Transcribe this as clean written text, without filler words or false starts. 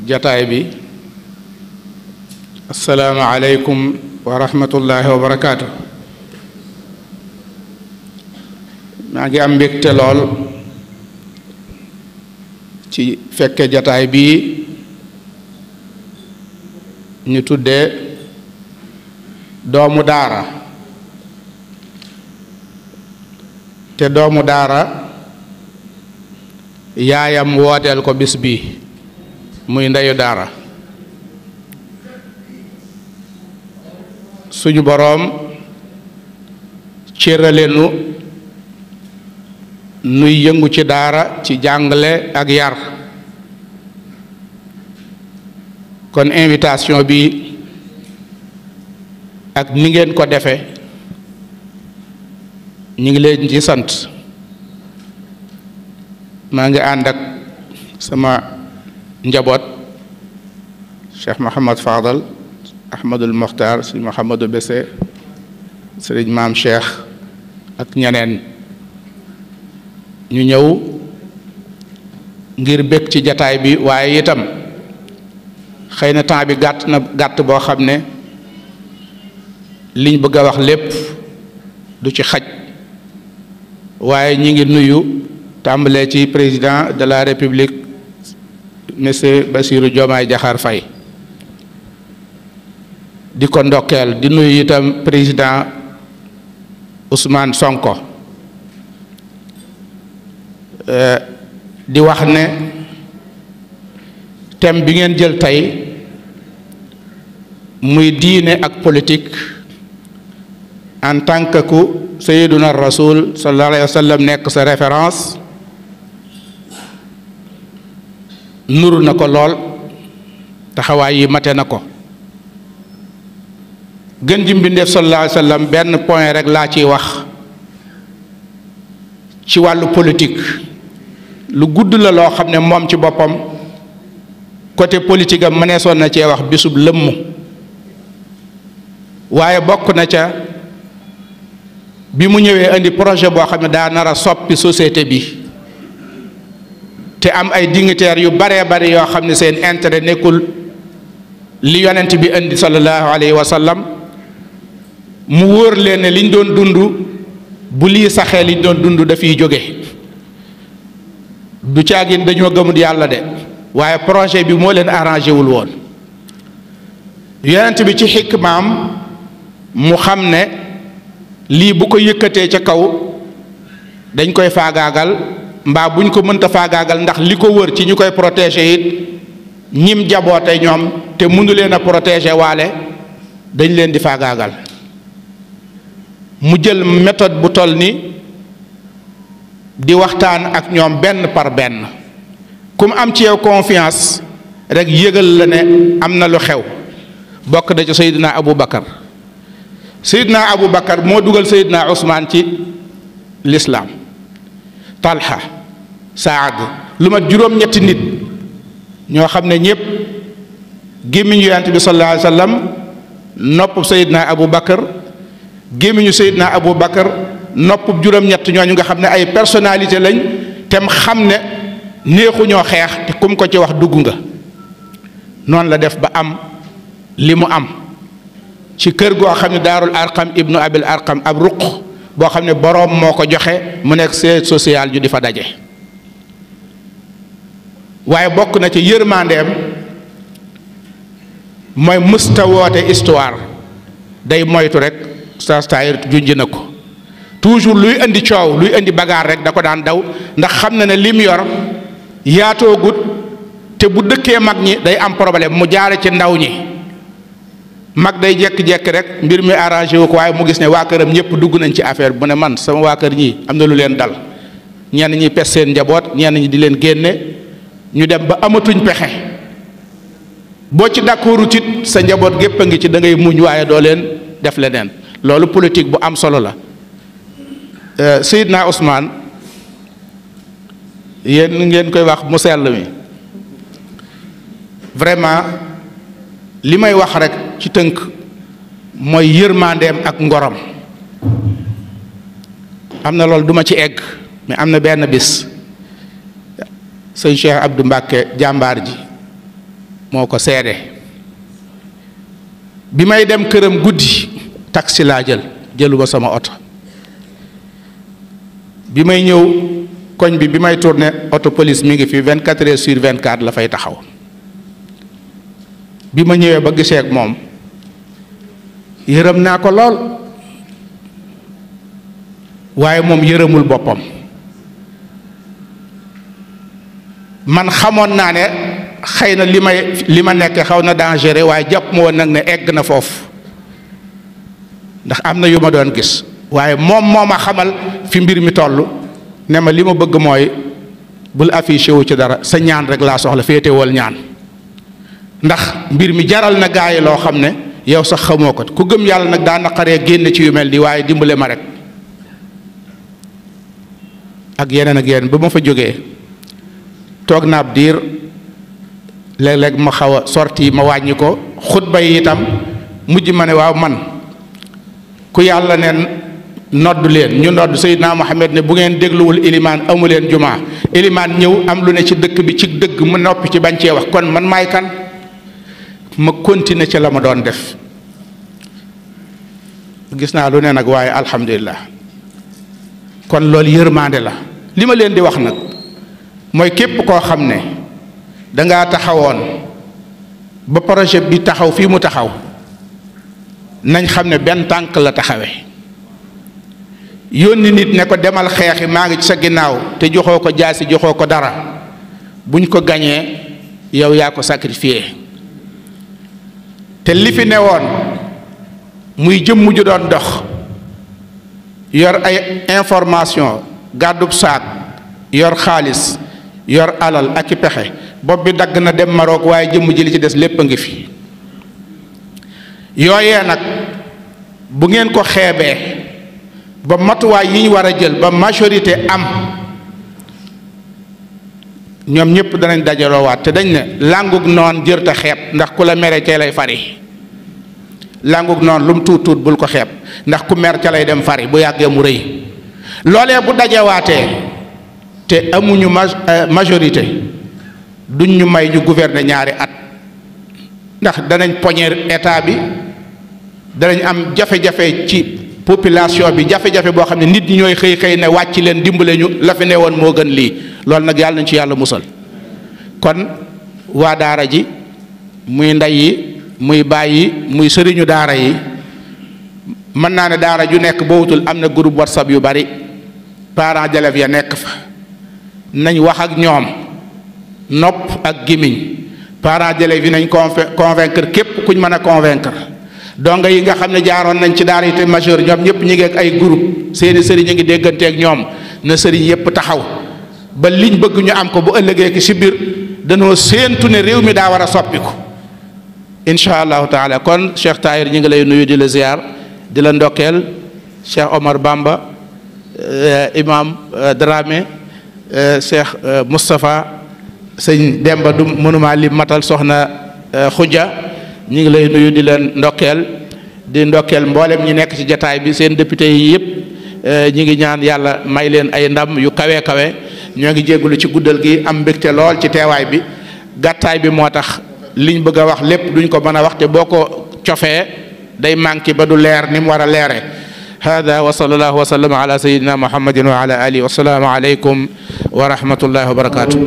jataay bi. Assalaamu aleykum wa rahmatullahi wa barakaatu. maa ngi am mbégte lool ci fekke jataay bii ñu tuddee doomu daara te doomu daara yaayam wooteel ko bis bi muy ndeyu daara. suñu boroom cëralenu nuy yëngu ci daara ci jàngale ak yar. kon invitation bi ak ni ngeen ko defe ñu ngi leen ci sant. maa ngi ànd ak sama njaboot Cheikh Mouhamad Fadal, Ahmadul Mokhtar, sëñ Mouhamadou Bessé, sëriñ maam Cheikh ak ñeneen ñu ñëw ngir bég ci jataay bi, waaye itam xëy na temps bi gàtt boo xam ne liñ bëgg a wax lépp du ci xaj, waaye ñi ngi nuyu tàmbalee ci président de la république monsieur Bassirou Diomaye Diakhar Faye, di ko ndokkeel, di nuyu itam président Ousmane Sonko. di wax ne thème bi ngeen jël tey muy diine ak politique en tant que ku sayyiduna rasul sallallahu alayhi wa sallam nekk sa référence nuru na ko lool, taxawaay yi mate na ko. gën ji mbindeef sallallahu alayhi wa sallam benn point rek laa ciy wax ci wàllu politique. lu gudd la loo xam ne moom ci boppam côté politique am mëneesoon na cee wax bisub lëmm, waaye bokk na ca bi mu ñëwee indi projet boo xam ne daa nar a soppi société bi te am ay dignitaires yu baree bari yoo xam ne seen intérêt nekkul li yonent bi indi sallallahu alayhi wa sallam. mu wóor leen ne liñ doon dund bu lii saxee liñ doon dund dafiy jóge. du caagin dañoo gëmut yàlla de, waaye projet bi moo leen arrangé wul woon. yonent bi ci xikmaam mu xam ne lii bu ko yëkkatee ca kaw dañ koy faagaagal, mbaa buñ ko mënta faagaagal ndax li ko wër ci ñu koy protéger it ñim jaboote ñoom te mënu leen a protéger waale dañ leen di faagaagal. mu jël méthode bu toll ni di waxtaan ak ñoom benn par benn, ku mu am ci yow confiance rek yëgal la ne am na lu xew. bokk na ci Seydina Abou Bakar. Seydina Abou Bakar moo dugal Seydina Ousmane ci lislaam. Talha, Saad, lu mat juróom-ñetti nit ñoo xam ne ñëpp gémmiñu yonent bi sallallahu alayhi wa sallam, nopp Seydina Abou Bakar, gémmiñu Seydina Abou Bakar, nopp juróom-ñett ñooñu nga xam ne ay personnalité lañ tem xam ne neexuñoo xeex te kum ko ci wax dugg nga. noonu la def ba am li mu am ci kër goo xam ne daarul arqam ibnu abil arqam, ab ruq boo xam ne boroom moo ko joxe mu nekk siège social ju di fa daje. waaye bokk na ci yërmandeem mooy mësta woote histoire, day moytu rek sa staayir junj na ko. toujours luy indi coow, luy indi bagaar rek da ko daan daw, ndax xam na ne lim yor yaatoogut te bu dëkkee mag ñi day am problème, mu jaare ci ndaw ñi. mag day jekki-jekki rek mbir mi arrangé wu ko, waaye mu gis ne waa këram ñëpp dugg nañ ci affaire bu ne man sama waa kër ñii am na lu leen dal. ñenn ñi pes seen njaboot, ñenn ñi di leen génne, ñu dem ba amatuñ pexe. boo ci d'accordu tit sa njaboot gépp a ngi ci, da ngay muñ waaye doo leen def leneen. loolu politique bu am solo la. Seydina Ousmane yéen ngeen koy wax mu sell mi, vraiment li may wax rek ci tënk mooy yërmandeem ak ngorom. am na loolu duma ci egg, mais am na benn bis sëñ Cheikh Abdou Mbacke jàmbaar ji moo ko seede. bi may dem këram guddi taxi laa jëluma sama oto. bi may ñëw koñ bi may tourné auto police mi ngi fi 24 heures sur 24 la fay taxaw. bi ma ñëwee ba gisee ak moom yërëm naa ko lool waaye moom yërëmul boppam. man xamoon naa ne xëy na li ma nekk xaw na dangereux waaye jàpp ma woon nag ne egg na foofu ndax am na yu ma doon gis waaye moom moo ma xamal fi mbir mi toll ne ma li ma bëgg mooy bul affiché wu ci dara sa ñaan rek laa soxla féetewal ñaan ndax mbir mi jaral na gaa yi loo xam ne yow sax xamoo ko ku gëm yàlla nag daa naqaree génn ci yu mel nii waaye dimbale ma rek ak yeneen ba ma fa jógee toog naa ab diir léeg-léeg ma xaw a sorti ma wàññi ko xutba yi itam mujj ma ne waaw man ku yàlla neen nodd leen ñu nodd Seydina Muhammad ne bu ngeen dégluwul ilimaan amu leen jumaa ilimaan ñëw am lu ne ci dëkk bi ci dëgg mu noppi ci bañ cee wax kon man maay kan ma continuer ci la ma doon def gis naa lu ne nag waaye alhamdulilah kon loolu yërmande la li ma leen di wax nag mooy képp koo xam ne dangaa taxawoon ba projet bi taxaw fii mu taxaw nañ xam ne benn tànk la taxawe yónni nit ne ko demal xeexi maa ngi ci sa ginnaaw te joxoo ko jaasi joxoo ko dara buñ ko gañee yow yaa ko sacrifié te li fi newoon muy jëmm ju doon dox yor ay information gàddub saak yor xaalis yor alal ak i pexe bopp bi dagg na dem Maroc waaye jëmm ji li ci des lépp a ngi fi yooyee nag bu ngeen ko xeebee ba matuwaay yi ñu war a jël ba majorité am ñoom ñëpp danañ dajaloowaat te dañ ne làngug noon jërta xeeb ndax ku la mere cee lay fari làngug noon lu mu tuut tuut bul ko xeeb ndax ku mer ca lay dem fari bu yàggee mu rëy loolee bu dajewaatee te amuñu majorité duñ ñu may ñu gouverner ñaari at ndax danañ poñer état bi danañ am jafe-jafe ci population bi jafe-jafe boo xam ne nit ñi ñooy xëy ne wàcc leen dimbale ñu la fi ne woon moo gën lii loolu nag yàlla nañ ci yàlla musal kon waa daara ji muy ndey yi muy baay yi muy sëriñu daara yi mën naa ne daara ju nekk boo wutul am na groupe WhatsApp yu bari parents d'élèves ya nekk fa nañ wax ak ñoom nopp ak gémmiñ parents d'élèves yi nañ convaincre képp kuñ mën a convaincre donga yi nga xam ne jaaroon nañ ci daara yi te majeur ñoom ñëpp ñi ngi ak ay groupe seeni sëriñ a ngi dégganteeg ñoom na sëriñ yëpp taxaw ba liñ bëgg ñu am ko bu ëllëgee ki si biir danoo séentu ne réew mi daa war a soppiku incha allahu taala kon Cheikh Tahir ñi ngi lay nuyu di la ziar di la ndokkeel Cheikh Omar Bamba imam Dramé Cheikh Moustapha sëñ Demba du mënuma li matal soxna Khoudia ñi ngi lay nuyu di leen ndokkeel di ndokkeel mboolem ñi nekk ci jataay bi seen député yi yëpp ñi ngi ñaan yàlla may leen ay ndam yu kawe kawe ñoo ngi jéggulu ci guddal gi am mbégte lool ci teewaay bi gàttaay bi moo tax liñ bëgg a wax lépp duñ ko mën a wax te boo ko cofee day manqué ba du leer ni mu war a leere hada wa sallallahu wa sallam ala sayyidina muhammadin wa ala alihi wa salaamu aleykum wa rahmatullahi wa barakatuh